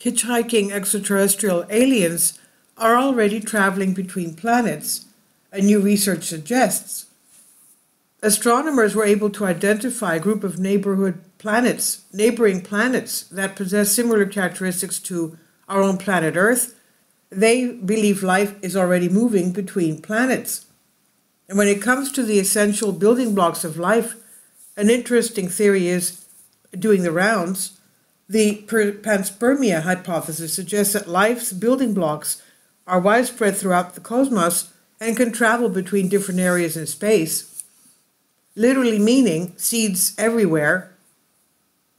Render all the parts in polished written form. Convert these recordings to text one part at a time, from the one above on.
hitchhiking extraterrestrial aliens are already traveling between planets, a new research suggests. Astronomers were able to identify a group of neighboring planets that possess similar characteristics to our own planet Earth. They believe life is already moving between planets. And when it comes to the essential building blocks of life, an interesting theory is doing the rounds. The panspermia hypothesis suggests that life's building blocks are widespread throughout the cosmos and can travel between different areas in space, literally meaning seeds everywhere.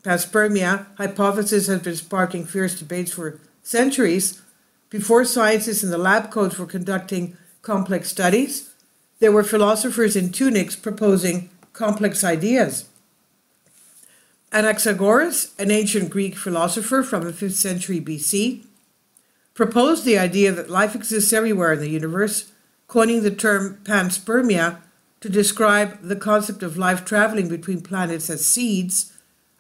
Panspermia hypothesis has been sparking fierce debates for centuries. Before scientists in the lab coats were conducting complex studies, there were philosophers in tunics proposing complex ideas. Anaxagoras, an ancient Greek philosopher from the 5th century BC, proposed the idea that life exists everywhere in the universe, coining the term panspermia to describe the concept of life traveling between planets as seeds.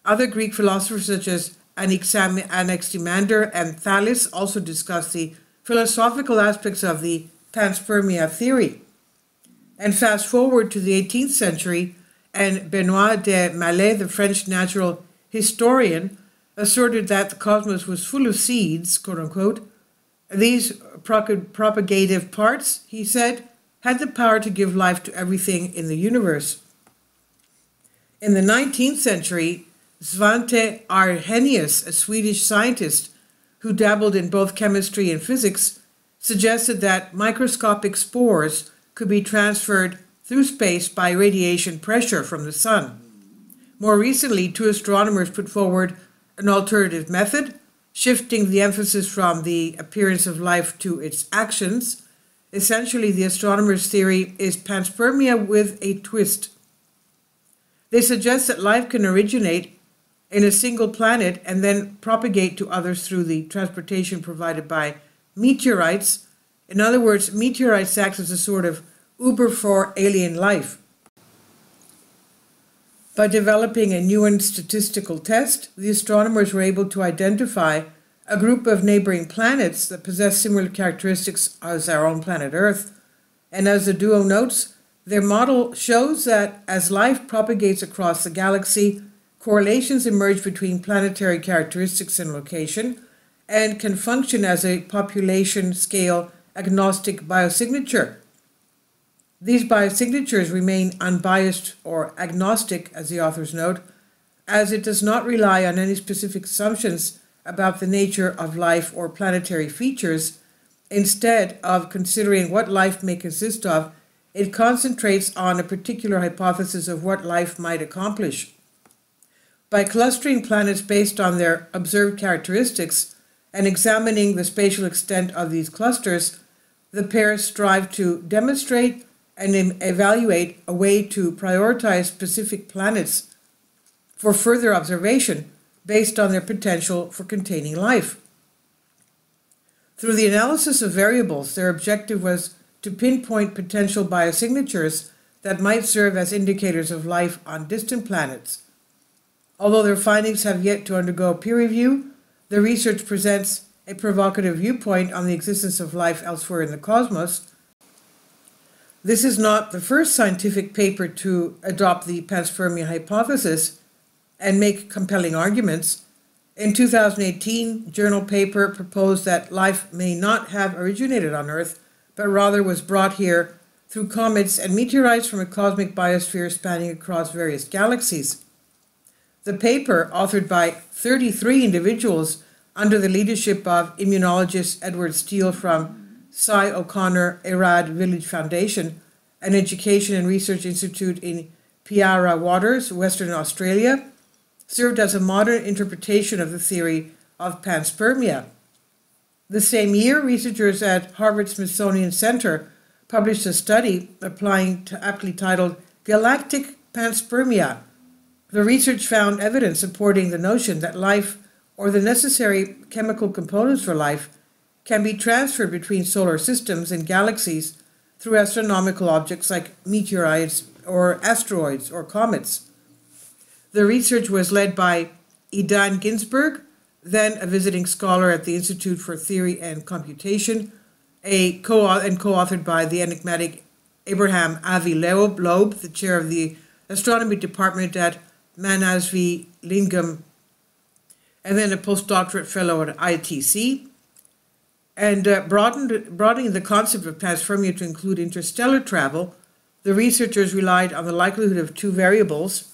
Other Greek philosophers such as Anaximander and Thales also discussed the philosophical aspects of the panspermia theory. And fast forward to the 18th century, and Benoit de Maillet, the French natural historian, asserted that the cosmos was full of seeds, quote unquote. These propagative parts, he said, had the power to give life to everything in the universe. In the 19th century, Svante Arrhenius, a Swedish scientist who dabbled in both chemistry and physics, suggested that microscopic spores could be transferred through space by radiation pressure from the sun. More recently, two astronomers put forward an alternative method, shifting the emphasis from the appearance of life to its actions. Essentially, the astronomers' theory is panspermia with a twist. They suggest that life can originate in a single planet and then propagate to others through the transportation provided by meteorites. In other words, meteorites act as a sort of Uber for alien life. By developing a new statistical test, the astronomers were able to identify a group of neighboring planets that possess similar characteristics as our own planet Earth. And as the duo notes, their model shows that as life propagates across the galaxy, correlations emerge between planetary characteristics and location, and can function as a population-scale agnostic biosignature. These biosignatures remain unbiased or agnostic, as the authors note, as it does not rely on any specific assumptions about the nature of life or planetary features. Instead of considering what life may consist of, it concentrates on a particular hypothesis of what life might accomplish. By clustering planets based on their observed characteristics and examining the spatial extent of these clusters, the pair strive to demonstrate and evaluate a way to prioritize specific planets for further observation based on their potential for containing life. Through the analysis of variables, their objective was to pinpoint potential biosignatures that might serve as indicators of life on distant planets. Although their findings have yet to undergo peer review, the research presents a provocative viewpoint on the existence of life elsewhere in the cosmos. This is not the first scientific paper to adopt the panspermia hypothesis and make compelling arguments. In 2018, journal paper proposed that life may not have originated on Earth, but rather was brought here through comets and meteorites from a cosmic biosphere spanning across various galaxies. The paper, authored by 33 individuals under the leadership of immunologist Edward Steele from Cy O'Connor Erad Village Foundation, an education and research institute in Piara Waters, Western Australia, served as a modern interpretation of the theory of panspermia. The same year, researchers at Harvard Smithsonian Center published a study aptly titled Galactic Panspermia. The research found evidence supporting the notion that life, or the necessary chemical components for life, can be transferred between solar systems and galaxies through astronomical objects like meteorites or asteroids or comets. The research was led by Idan Ginsberg, then a visiting scholar at the Institute for Theory and Computation, co-authored by the enigmatic Abraham Avi Loeb, the chair of the astronomy department at Manasvi Lingam, and then a postdoctorate fellow at ITC, and broadening the concept of panspermia to include interstellar travel. The researchers relied on the likelihood of two variables: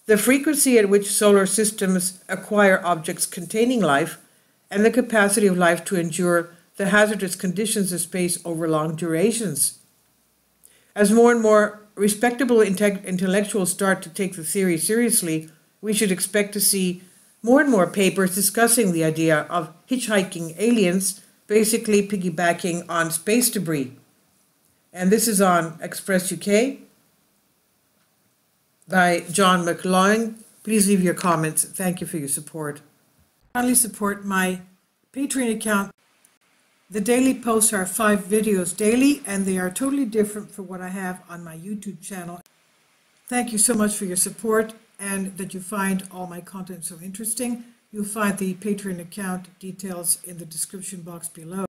the frequency at which solar systems acquire objects containing life, and the capacity of life to endure the hazardous conditions of space over long durations. As more and more respectable intellectuals start to take the theory seriously, we should expect to see more and more papers discussing the idea of hitchhiking aliens, basically piggybacking on space debris. And this is on Express UK by John McLaughlin. Please leave your comments. Thank you for your support. Kindly support my Patreon account. The daily posts are 5 videos daily, and they are totally different from what I have on my YouTube channel. Thank you so much for your support and that you find all my content so interesting. You'll find the Patreon account details in the description box below.